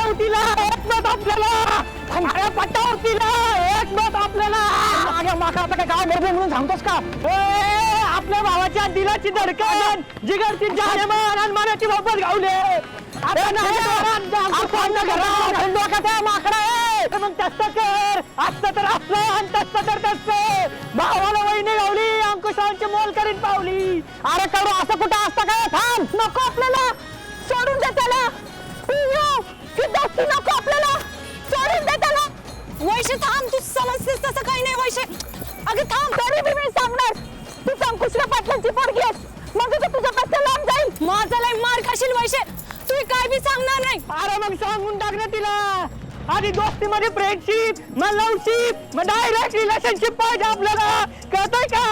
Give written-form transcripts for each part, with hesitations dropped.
पटव तिला, एक मत आपल्याला. अरे पटव तिला, एक मत आपल्याला. मागे माका आता काय गाव मोठे म्हणून सांगतोस का? आपल्या भावाच्या दिलाची धडकन, जिगरची जानेमान आणि मनाची वापस गावले. माकडा मग तसं कर, असतं तर असलं आणि तसं तर तसं. भावाला वहिनी गावली, अंकुशांची मोल करीत पावली. अरे करू असं कुठं असतं काय? थांब, नको आपल्याला, सोडून दे त्याला. नको आपल्याला, सोडून दे त्याला. वैशे थांब, तू समजतेस तसं काही नाही वैशे. अगं थांब, तरी बी मी सांगणार. तू अंकुशला पाटलांची पोरगी आहेस, मग तुझं कसं लांब जाईल? माझा लय मार खाशील वैशे, तू काय बी सांगणार नाही. अरे मग सांगून टाक ना तिला. आधी दोस्तीमध्ये फ्रेंडशिप, मग लवशिप, मग डायरेक्ट रिलेशनशिप पाहिजे आपल्याला, कळतंय का?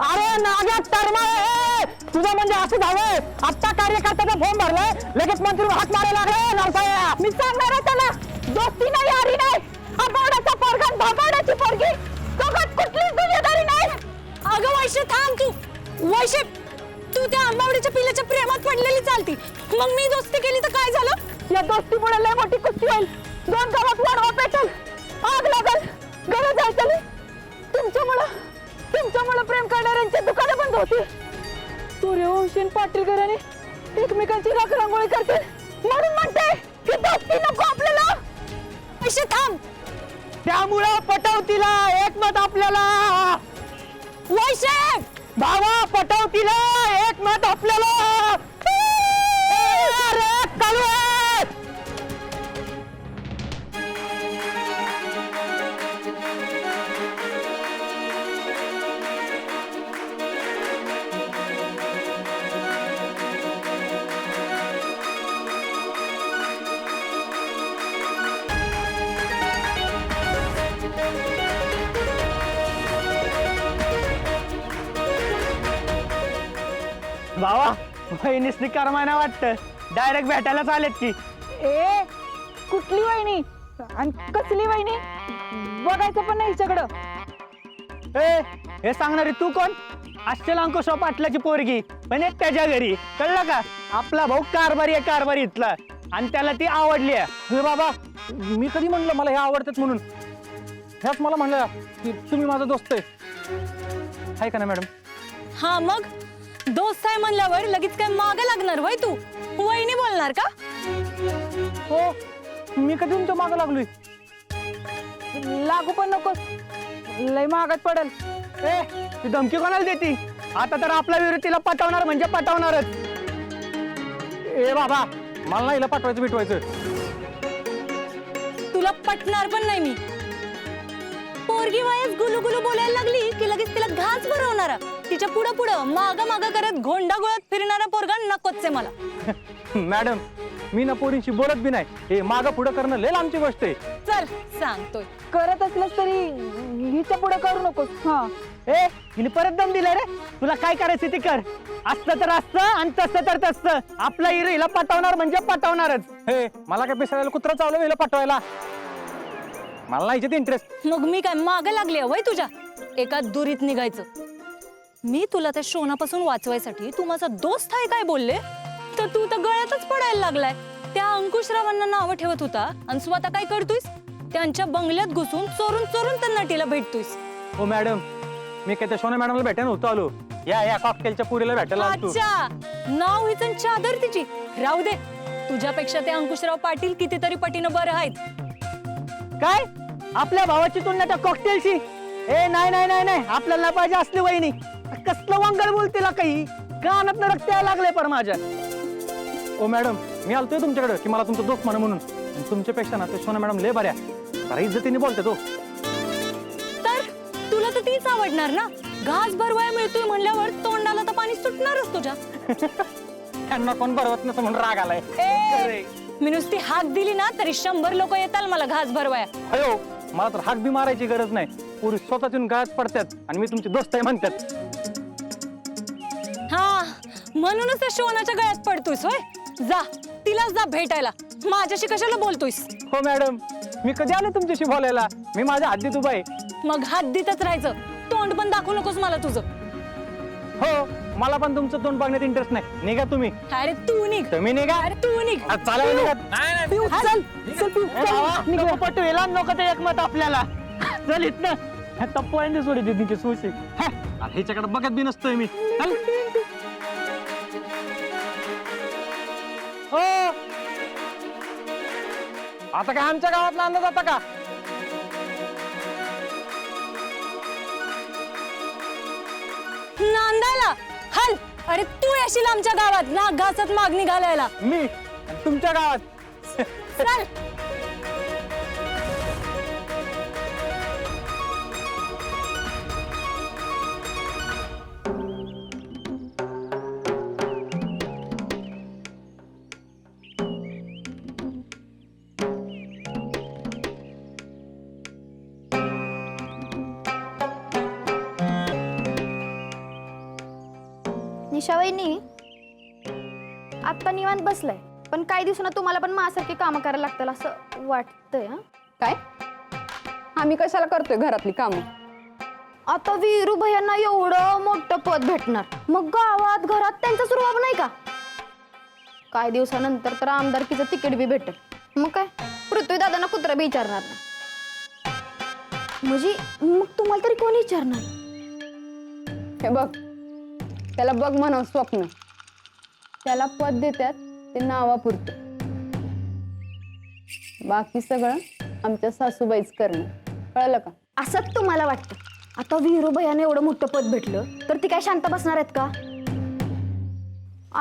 अरे नागात तरमाळ, तुझं म्हणजे असं झालंय. आत्ता कार्यकर्त्याचा फॉर्म भरलाय, लगेच मंत्री हात मारायला लागले. नरसाया मी सांगणार आहे त्याला, दोस्ती नाही, यारी नाही. आंबावड्याचा पोरगा, भांबावड्याची पोरगी, दोघात कुठलीच दुनियादारी नाही. अगं वैशे थांब तू. वैशे तू त्या आंबावडीच्या पिल्याच्या प्रेमात पडलेली चालती, मग मी दोस्ती केली तर काय झालं? या दोस्तीमुळे लय मोठी कुस्ती होईल. दोन गावात वाढवा पेटल, आग लागल, गरज आहे चल. तुमच्यामुळं प्रेम करणाऱ्यांची दुकानं बंद होती. सूर्यवंशी पाटील घराने एकमेकांची राख रांगोळी करते, म्हणून म्हणते की दोस्ती नको आपल्याला. वैशे थांब. त्यामुळं पटव तिला, एक मत आपल्याला. वैशे भावा पटव तिला, एक मत आपल्याला. अरे चालू आहे. भावा वहिनीसनी करमायना वाटतं, डायरेक्ट भेटायला चालेत की. ए कुठली वहिनी आणि कसली वहिनी, बघायचं पण नाही हिच्याकडं. ए हे सांगणारी तू कोण? आश्चल अंकुशराव पाटलाची पोरगी, पण एक त्याच्या घरी, कळलं का? आपला भाऊ कारभारी आहे, कारभारी इथला, आणि त्याला ती आवडली आहे. हे बाबा, मी कधी म्हणलं मला हे आवडतात म्हणून? ह्याच मला म्हणलं की तुम्ही माझा दोस्त आहे का ना मॅडम? हा मग दोस्त आहे म्हणल्यावर लगेच काय मागे लागणार वय तू? वहिनी बोलणार का? हो, मी कधी तुमच्या मागं लागलोय? लागू पण नकोस, लय महागात पडल. ए ती धमकी कोणाला देती? आता तर आपला विरोध तिला पटवणार म्हणजे पटवणारच. ए बाबा, मला नाही हिला पाठवायचं भेटवायचं. तुला पटणार पण नाही मी. पोरगी वयस गुलू बोलायला लागली की लगेच तिला घास भरवणारा, तिच्या पुढं माग करत घोंडा गोळत फिरणारा पोरगा नकोच आहे मला. मॅडम, मी ना पोरींशी बोलत बी नाही. हे मागं पुढं करणं लय लांबची गोष्ट आहे. चल सांगतोय. करत असलंस तरी हिच्या पुढे करू नकोस. हा ए हिने परत दम दिलाय रे. तुला काय करायचं ते कर. असतं तर असतं आणि तसं तर तसं. आपला हिरो हिला पटवणार म्हणजे पटवणारच. हे मला काय पिसायला कुत्रा चावलं हिला पाठवायला? मला नाही याच्यात इंटरेस्ट. मग मी काय माग लागली वय तुझ्या? एका दुरीत निघायचं. मी तुला त्या शोनापासून वाचवायसाठी तू माझा दोस्त आहे काय बोलले, तर तू तर गळ्यातच पडायला लागलाय. त्या अंकुशरावांना नावं ठेवत होता आणि स्वतः काय करतोयस? त्यांच्या बंगल्यात घुसून चोरून त्या नटीला भेटतोयस. हो मॅडम, मी काय त्या सोना मॅडमला भेटायला नव्हतो आलो. या कॉकटेलच्या पुरीला भेटायला आलो. अच्छा, नाव हिच चादर तिची. राहू दे, तुझ्यापेक्षा ते अंकुशराव पाटील कितीतरी पटीनं बरं आहेत. काय आपल्या भावाची तुलना त्या कॉकटेलशी? ए नाही आपल्याला पाहिजे असली वहिनी. कसलं वांगल बोलतेला काही कानात रक्त यायला लागलंय पर माझ्या. ओ मॅडम, मी आलतोय तुमच्याकडे की मला तुमचा दोस्त म्हणा म्हणून. तुमच्यापेक्षा ना ते सोना मॅडम लय बऱ्या, जरा इज्जतीने बोलते तो. तर तुला तर तीच आवडणार ना. घास भरवाया मिळतोय म्हणल्यावर तोंडाला तर पाणी सुटणारच तुझ्या. त्यांना कोण बरवत नसं म्हणून राग आलाय. मी नुसती हाक दिली ना तरी 100 लोक येतात मला घास भरवाया. अयो, मला तर हाक बी मारायची गरज नाही. पुरी स्वतःतून गळ्यात पडतात आणि मी तुमची दोस्त आहे म्हणतात. हा म्हणूनच त्या शोनाच्या गळ्यात पडतोयस होय. जा तिलाच जा भेटायला, माझ्याशी कशाला बोलतोयस? हो मॅडम, मी कधी आलो तुमच्याशी बोलायला? मी माझ्या हद्दीत उभा आहे. मग हद्दीतच राहायचं, तोंड पण दाखवू नकोस मला तुझं. हो, मला पण तुमचं तोंड बघण्यात इंटरेस्ट नाही. निघा तुम्ही. अरे तू निघ. तुम्ही निघा. अरे तू निघ. चला निघा. पिऊ, चल चल पिऊ, चल. नको पटवेला नको ते एकमत आपल्याला. चल इथनं तप्पू आहे सोडी दिदी सुशी. ह्याच्याकडे बघत बी नसतोय मी. चल. हो आता काय आमच्या गावातला अंदाज आता का? नांदायला हल. अरे तू येशील आमच्या गावात ना घासात मागणी घालायला. मी तुमच्या गावात. चल. निशावईनी आत्ता निवांत बसलाय, पण काही दिवसांना तुम्हाला पण माझ्यासारखी कामं करायला लागतील असं वाटतंय. हा काय आम्ही कशाला करतोय घरातली कामं? आता वीरू भैयांना एवढं मोठं पद भेटणार, मग गावात घरात त्यांचा सुरुवात नाही का? काही दिवसानंतर तर आमदारकीचं तिकीट बी भेटेल. मग काय पृथ्वी दादांना कुत्रा बी विचारणार नाही. म्हणजे मग तुम्हाला तरी कोणी विचारणार? हे बघ, त्याला बघ म्हणावं स्वप्न. त्याला पद देतात ते नावापुरतं, बाकी सगळं आमच्या सासूबाईच करणं. कळलं का? असंच तुम्हाला वाटतं? आता वीरू भैयाने एवढं मोठं पद भेटलं तर ती काय शांत बसणार आहेत का?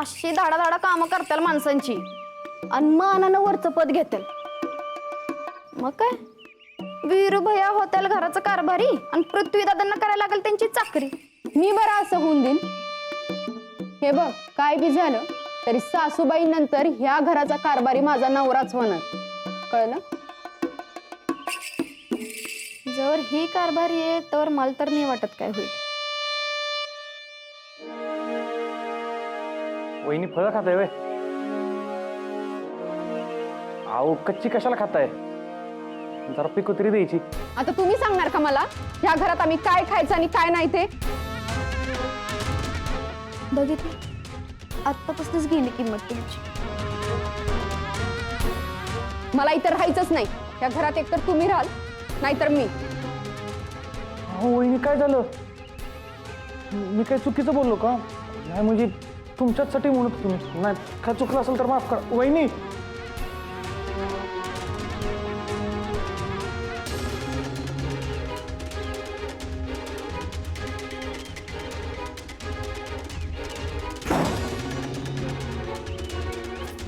अशी धाडा कामं करताल माणसांची आणि मानानं वरचं पद घेतील. मग काय वीरू भैया होत्याल घराचं कारभारी आणि पृथ्वी दादांना करायला लागेल त्यांची चाकरी. मी बरं असं होऊन देईन. हे बघ, काय बी झालं तरी सासूबाई नंतर ह्या घराचा कारभारी माझा नवराच होणार. कळलं? जर ही कारभारी आहे तर मला तर नाही वाटत काय होईल. वहिनी फळं खाताय वे? आहो कच्ची कशाला खाताय? जरा पिकू तरी द्यायची. आता तुम्ही सांगणार का मला ह्या घरात आम्ही काय खायचं आणि काय नाही ते? बघितलं, आत्तापासूनच गेली किंमत तुमची. मला इतर राहायचंच नाही. या घरात एकतर तुम्ही राहाल नाहीतर मी. हो वहिनी काय झालं? मी काय चुकीचं बोललो का? नाही म्हणजे तुमच्याचसाठी म्हणत तुम्ही. नाही काय चुकलं असेल तर माफ करा वहिनी.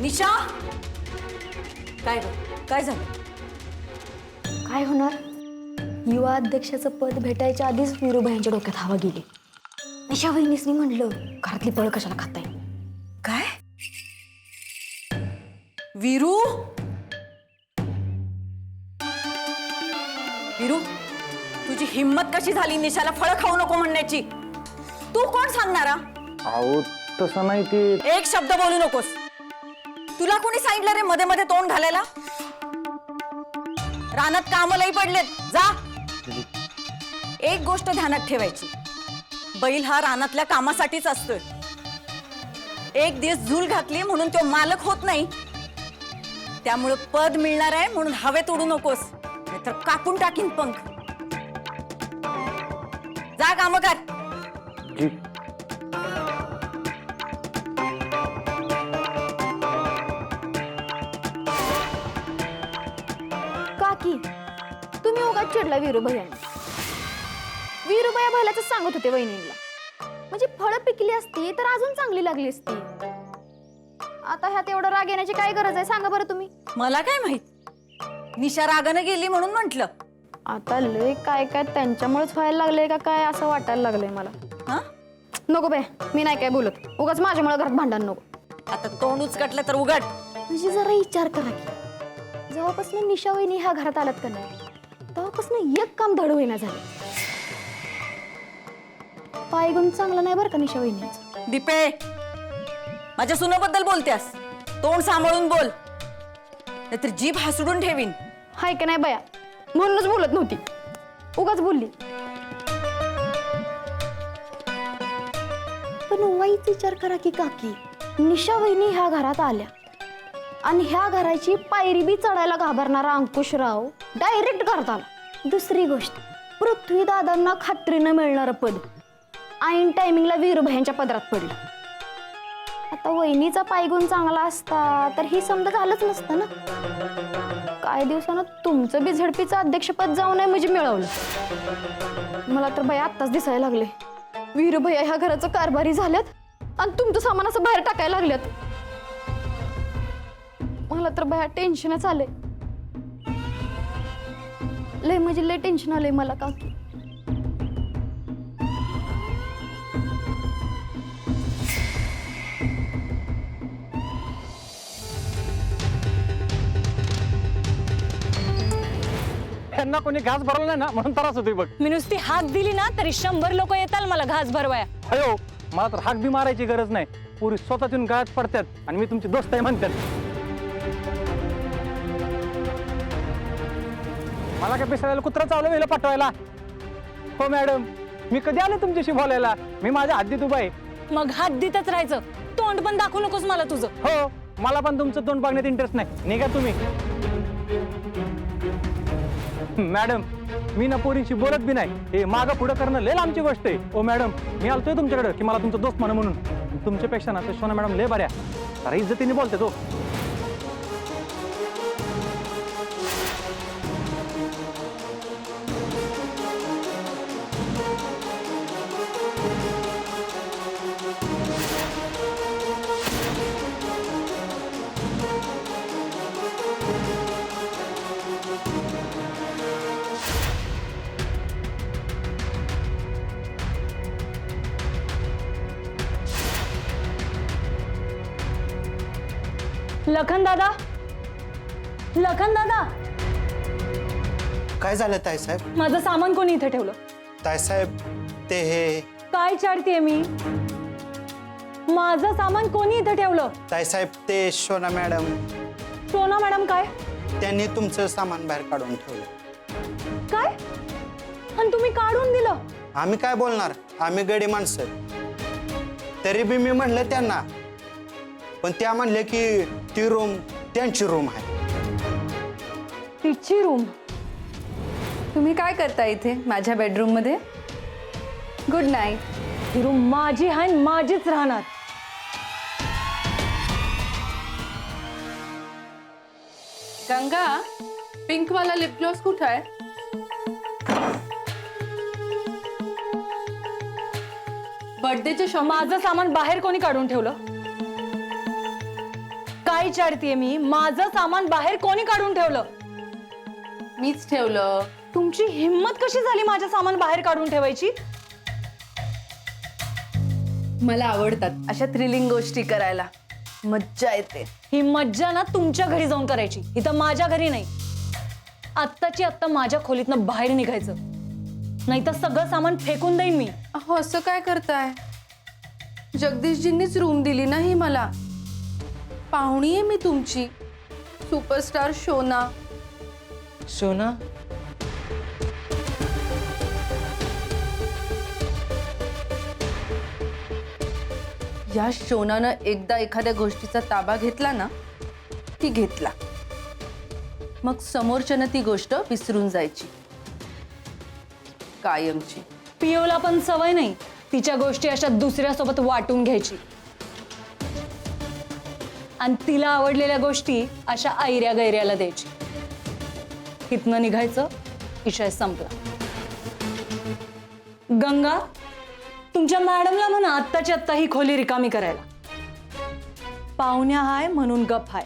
निशा काय ग? काय झालं? काय होणार? युवा अध्यक्षाचं पद भेटायच्या आधीच वीरूबाईंच्या डोक्यात हवा गेली. निशा वहिनीसनी म्हणलं घरातली पळ कशाला खाताय? काय? वीरू वीरू तुझी हिम्मत कशी झाली निशाला फळं खाऊ नको म्हणण्याची? तू कोण सांगणारा? अहो तसं नाही ते. एक शब्द बोलू नकोस. तुला कोणी सांगितलं रे मध्ये मध्ये तोंड घालायला? रानात कामलही पडलेत, जा. एक गोष्ट ध्यानात ठेवायची, बैल हा रानातल्या कामासाठीच असतोय. एक दिवस झूल घातली म्हणून तो मालक होत नाही. त्यामुळे पद मिळणार आहे म्हणून हवेत उडू नकोस, नाहीतर कापून टाकीन पंख. जा काम कर. जी. काकी तुम्ही उगाच चिडला वीरूबाईंना. वीरूबाई भल्याच सांगत होते वहिनीला. म्हणजे फळं पिकली असती तर अजून चांगली लागली असती. आता ह्यात एवढं राग येण्याची काय गरज आहे सांगा बरं तुम्ही? मला काय माहित, निशा रागानं गेली म्हणून म्हंटल. आता लय काय काय त्यांच्यामुळेच व्हायला लागलंय का काय असं वाटायला लागलंय मला. हा नको बे, मी नाही काय बोलत. उगाच माझ्यामुळे घरात भांडण नको. आता तोंड उचकटलं तर उघड. म्हणजे जरा विचार करा की जेव्हापासून निशा वहिनी ह्या घरात आलात का नाही तेव्हापासून एक काम धड होईना झालं. पायगुण चांगला नाही बरं का निशा वहिनीचं. दीपे, माझ्या सुनाबद्दल बोलतेस, तोंड सांभाळून बोल, नाहीतर जीभ हसडून ठेवीन. हाय का नाही बया, म्हणूनच बोलत नव्हती, उगाच बोलली. पण वाईच विचार करा की काकी, निशा वहिनी ह्या घरात आल्या आणि ह्या घराची पायरी बी चढायला घाबरणारा अंकुशराव डायरेक्ट घरात आला. दुसरी गोष्ट, पृथ्वी दादांना खात्रीनं मिळणारं पद ऐन टायमिंगला वीरभयांच्या पदरात पडलं. आता वहिनीचा पायगुण चांगला असता तर ही समजा झालंच नसतं ना. काही दिवसानं तुमचं बी झडपीचं अध्यक्षपद जाऊ नये म्हणजे मिळवलं. मला तर भया आत्ताच दिसायला लागले, वीरभया ह्या घराचं कारभारी झाल्यात आणि तुमचं सामान असं बाहेर टाकायला लागल्यात. मला तर भया टेन्शनच आलंय, लय म्हणजे लय टेन्शन आलंय मला काकी. त्यांना कोणी घास भरवला नाही ना म्हणून त्रास होतोय बघ. मी नुसती हाक दिली ना तरी 100 लोक येताल मला घास भरवाया. अयो, मला तर हाक बी मारायची गरज नाही. पुरी स्वतःतून गाळात पडतात आणि मी तुमची दोस्त आहे म्हणतात. मला काय पिसाळ्याला कुत्रा चावलं वेळेला पाठवायला? हो मॅडम, मी कधी आले तुमच्याशी बोलायला? मी माझ्या हद्दीत उभा आहे. मग हात देतच राहायचं, तोंड पण दाखवू नकोस मला तुझं. हो, मला पण तुमचं तोंड बघण्यात इंटरेस्ट नाही. निघा तुम्ही. मॅडम, मी ना पोरींशी बोलत बी नाही. हे मागं पुढं करणं लय लांबची गोष्ट आहे. ओ मॅडम, मी आलतोय तुमच्याकडे की मला तुमचा दोस्त म्हणा म्हणून. तुमच्यापेक्षा ना ते सोना मॅडम लय बऱ्या, जरा इज्जतीने बोलते तो. लखन दादा, लखन दादा, काय झालं ताईसाहेब? माझं सामान कोणी इथे ठेवलं? ताईसाहेब, ते हे काय चाडतीये मी? माझं सामान कोणी इथे ठेवलं? ताईसाहेब, ते शोना मॅडम, सोना मॅडम काय? त्यांनी तुमचं सामान बाहेर काढून ठेवलं. काय? आणि तुम्ही काढून दिलं? आम्ही काय बोलणार, आम्ही गडी माणसं. तरी बी मी म्हणलं त्यांना, पण त्या म्हणले की ती रूम त्यांची रूम आहे. तिची रूम? तुम्ही काय करता इथे माझ्या बेडरूम मध्ये? Good night. ही रूम माझी आहे आणि माझीच राहणार. गंगा, पिंक वाला लिप ग्लॉस कुठं आहे? बर्थडेच्या शॉप. माझं सामान बाहेर कोणी काढून ठेवलं? काय चाडतीये मी? माझं सामान बाहेर कोणी काढून ठेवलं? मीच ठेवलं. तुमची हिम्मत कशी झाली माझं सामान बाहेर काढून ठेवायची? मला आवडतात अशा थ्रिलिंग गोष्टी करायला, मज्जा येते. ही मज्जा ना तुमच्या घरी जाऊन करायची, इथं माझ्या घरी नाही. आत्ताची आत्ता माझ्या खोलीतनं बाहेर निघायचं, नाही तर सगळं सामान फेकून देईन मी. अहो, असं काय करताय? जगदीशजींनीच रूम दिली ना ही मला. पाहुणी आहे मी तुमची, सुपरस्टार शोना. शोना, या शोनानं एकदा एखाद्या गोष्टीचा ताबा घेतला ना की घेतला, मग समोरच्यानं ती गोष्ट विसरून जायची कायमची. पियोला पण सवय नाही तिच्या गोष्टी अशा दुसऱ्यासोबत वाटून घ्यायची, आणि तिला आवडलेल्या गोष्टी अशा ऐऱ्या गैऱ्याला द्यायची. इथनं निघायचं, विषय संपला. गंगा, तुमच्या मॅडमला म्हणा आत्ताच्या आत्ता ही खोली रिकामी करायला. पाहुण्या हाय म्हणून गप हाय,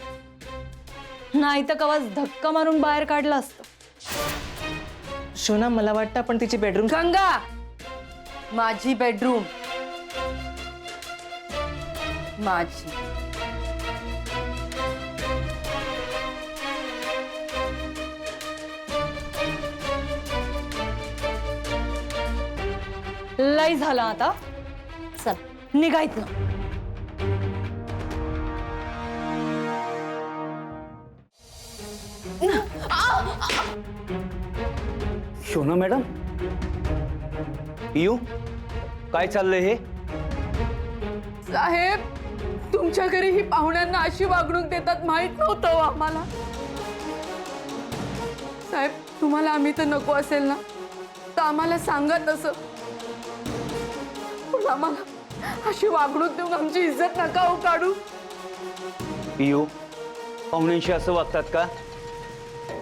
नाही तर कवाच धक्का मारून बाहेर काढलं असतं. शोना, मला वाटतं आपण तिची बेडरूम. गंगा, माझी बेडरूम माझी. लय झालं आता, चल निघायचं. शोना मॅडम, येऊ काय चाललंय हे? साहेब, तुमच्या घरी ही पाहुण्यांना अशी वागणूक देतात माहित नव्हतं हो आम्हाला. साहेब, तुम्हाला आम्ही तर नको असेल ना तर आम्हाला सांगा तसं. पण आम्हाला अशी वागणूक देऊन आमची इज्जत नका हो काढू. पियू, पाहुण्यांशी असं वागतात का?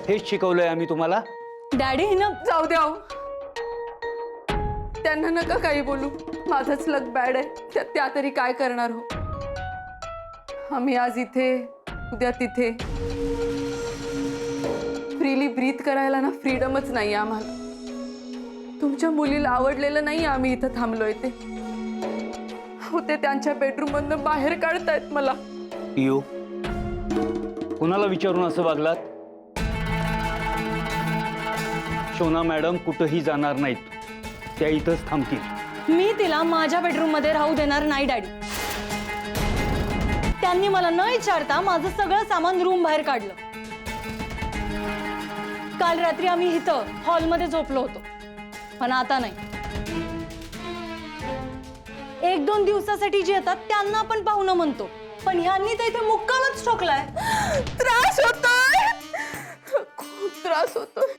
हेच शिकवलंय आम्ही तुम्हाला. डॅडी हिनं जाऊ द्या हो. त्यांना नका काही बोलू. माझंच लक बॅड आहे. त्या तरी काय करणार हो. आम्ही आज इथे उद्या तिथे. फ्रीली ब्रीथ करायला ना फ्रीडमच नाही आम्हाला. तुमच्या मुलीला आवडलेलं नाही आम्ही इथं थांबलोय ते. हो, ते त्यांच्या बेडरूम मधनं बाहेर काढतायत मला. पियू, कुणाला विचारून असं वागलात? शोना मॅडम कुठंही जाणार नाहीत, त्या इथंच थांबतील. मी तिला माझ्या बेडरूम मध्ये राहू देणार नाही डॅडी. त्यांनी मला न विचारता माझं सगळं सामान रूम बाहेर काढलं. काल रात्री आम्ही इथं हॉलमध्ये झोपलो होतो, पण आता नाही. 1-2 दिवसासाठी जे येतात त्यांना आपण पाहुणं म्हणतो, पण ह्यांनी तर इथे मुक्कामच ठोकलाय. त्रास होतोय, खूप त्रास होतोय.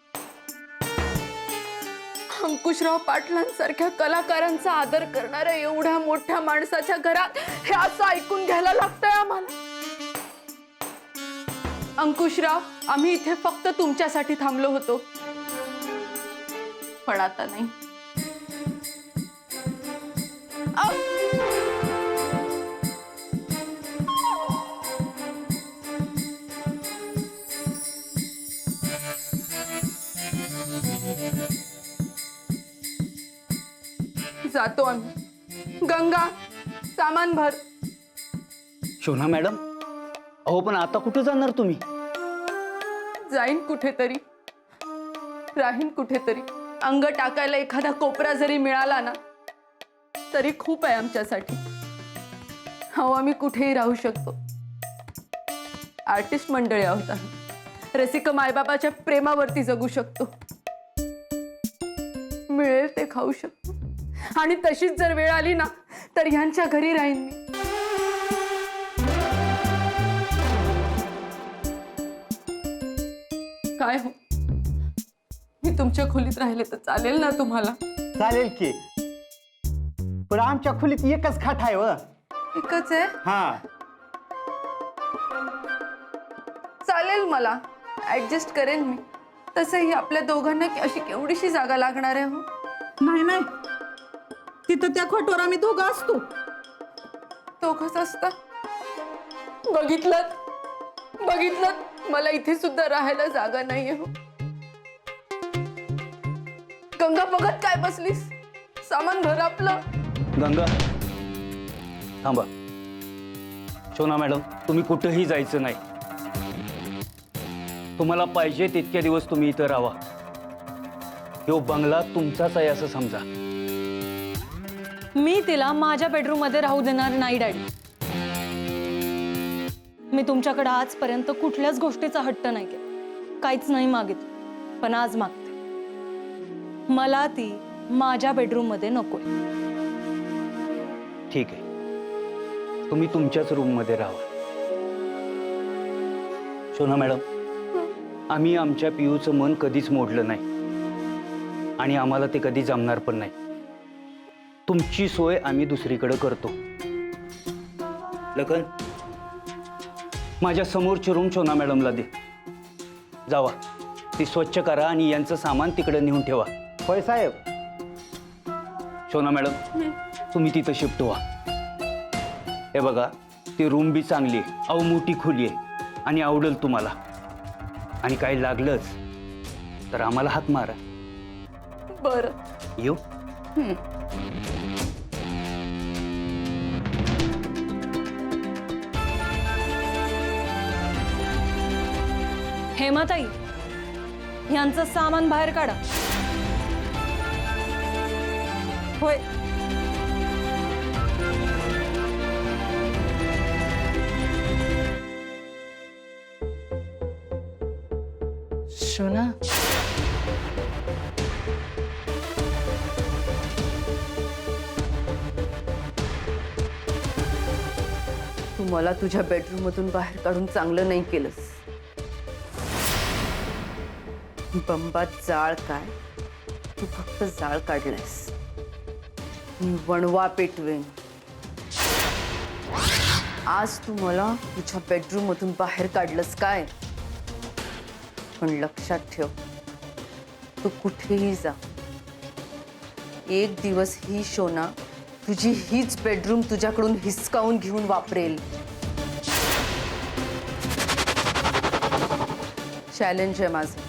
अंकुशराव पाटलांसारख्या कलाकारांचा आदर करणाऱ्या एवढ्या मोठ्या माणसाच्या घरात हे असं ऐकून घ्यायला लागतंय आम्हाला. अंकुशराव, आम्ही इथे फक्त तुमच्यासाठी थांबलो होतो, पण आता नाही. जातो आम्ही. गंगा, सामान भर. शोना मॅडम, अहो पण आता कुठे जाणार तुम्ही? जाईन कुठेतरी, राहीन कुठेतरी. अंग टाकायला एखादा कोपरा जरी मिळाला ना तरी खूप आहे आमच्यासाठी. हो, आम्ही कुठेही राहू शकतो. आर्टिस्ट मंडळी आहोत आम्ही. रसिक मायबापाच्या प्रेमावरती जगू शकतो. मिळेल ते खाऊ शकतो. आणि तशीच जर वेळ आली ना तर ह्यांच्या घरी राहीन मी. काय हो, मी तुमच्या खोलीत राहिले तर चालेल ना तुम्हाला? चालेल की, पण आमच्या खोलीत एकच खाट आहे व. एकच आहे? हा, चालेल, मला ऍडजस्ट करेन मी. तसंही आपल्या दोघांना अशी केवढीशी जागा लागणार आहे हो. नाही नाही, तिथं त्या खोटवर आम्ही दोघं असतो. दोघंच असता. बघितलं, मला इथे सुद्धा राहायला जागा नाहीये हो. गंगा, बघत काय बसलीस? सामान भर आपलं. गंगा, थांबा. शोना मॅडम, तुम्ही कुठेही जायचं नाही. तुम्हाला पाहिजे तितके दिवस तुम्ही इथं राहा. ह्यो बंगला तुमचाच आहे असं समजा. मी तिला माझ्या बेडरूम मध्ये राहू देणार नाही डॅडी. मी तुमच्याकडे आजपर्यंत कुठल्याच गोष्टीचा हट्ट नाही केला, काहीच नाही मागितलं, पण आज मागते. मला ती माझ्या बेडरूम मध्ये नकोय. ठीक आहे, तुम्ही तुमच्याच रूम मध्ये राहा. शोना मॅडम, आम्ही आमच्या पियूचं मन कधीच मोडलं नाही आणि आम्हाला ते कधी जमणार पण नाही. तुमची सोय आम्ही दुसरीकडे करतो. लखन, माझ्या समोरची रूम शोना मॅडमला दे. जावा, ती स्वच्छ करा आणि यांचं सामान तिकडे नेऊन ठेवा. होय साहेब. शोना मॅडम, तुम्ही तिथं शिफ्ट व्हा. हे बघा, ती रूम बी चांगली आहे, अहो मोठी खोली आहे आणि आवडेल तुम्हाला. आणि काही लागलंच तर आम्हाला हाक मारा. बरं, येऊ? हेमाताई, यांचं सामान बाहेर काढा. होय. शोना, मला तुझ्या बेडरूम मधून बाहेर काढून चांगलं नाही केलंस. बंबात जाळ काय, तू फक्त जाळ काढलायस. मी वणवा पेटवेन. आज तू मला तुझ्या बेडरूम मधून बाहेर काढलंस काय, पण लक्षात ठेव, तू कुठेही जा, एक दिवस ही शोना तुझी हीच बेडरूम तुझ्याकडून हिसकावून घेऊन वापरेल. चॅलेंज आहे माझं.